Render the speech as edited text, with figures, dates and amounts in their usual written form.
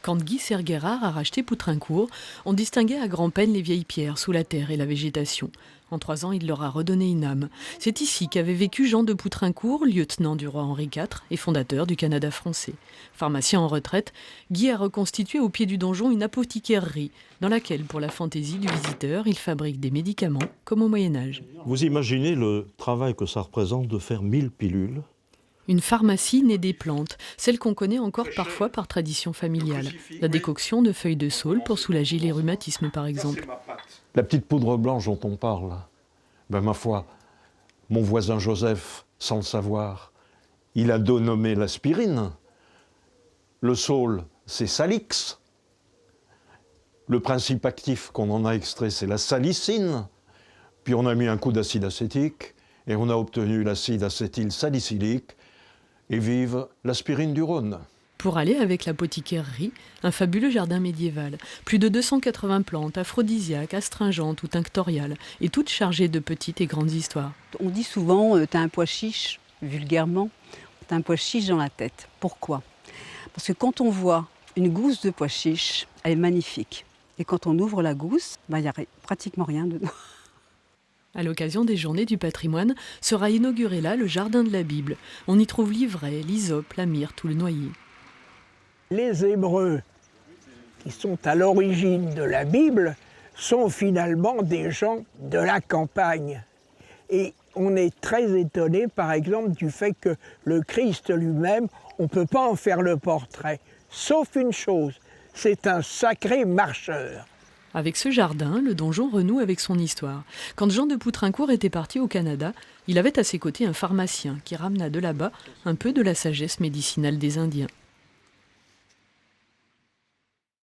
Quand Guy Serguérard a racheté Poutrincourt, on distinguait à grand-peine les vieilles pierres sous la terre et la végétation. En 3 ans, il leur a redonné une âme. C'est ici qu'avait vécu Jean de Poutrincourt, lieutenant du roi Henri IV et fondateur du Canada français. Pharmacien en retraite, Guy a reconstitué au pied du donjon une apothicairerie, dans laquelle, pour la fantaisie du visiteur, il fabrique des médicaments comme au Moyen-Âge. Vous imaginez le travail que ça représente de faire 1000 pilules ? Une pharmacie née des plantes, celle qu'on connaît encore parfois par tradition familiale. La décoction de feuilles de saule pour soulager les rhumatismes, par exemple. La petite poudre blanche dont on parle, ma foi, mon voisin Joseph, sans le savoir, il a dénommé l'aspirine. Le saule, c'est salix. Le principe actif qu'on en a extrait, c'est la salicine. Puis on a mis un coup d'acide acétique et on a obtenu l'acide acétylsalicylique. Et vive l'aspirine du Rhône. Pour aller avec l'apothicairerie, un fabuleux jardin médiéval. Plus de 280 plantes, aphrodisiaques, astringentes ou tinctoriales, et toutes chargées de petites et grandes histoires. On dit souvent, t'as un pois chiche, vulgairement, t'as un pois chiche dans la tête. Pourquoi ? Parce que quand on voit une gousse de pois chiche, elle est magnifique. Et quand on ouvre la gousse, il n'y a pratiquement rien dedans. À l'occasion des Journées du patrimoine, sera inauguré là le jardin de la Bible. On y trouve l'ivraie, l'hysope, la myrte ou le noyer. Les Hébreux, qui sont à l'origine de la Bible, sont finalement des gens de la campagne. Et on est très étonné, par exemple, du fait que le Christ lui-même, on ne peut pas en faire le portrait. Sauf une chose, c'est un sacré marcheur. Avec ce jardin, le donjon renoue avec son histoire. Quand Jean de Poutrincourt était parti au Canada, il avait à ses côtés un pharmacien qui ramena de là-bas un peu de la sagesse médicinale des Indiens.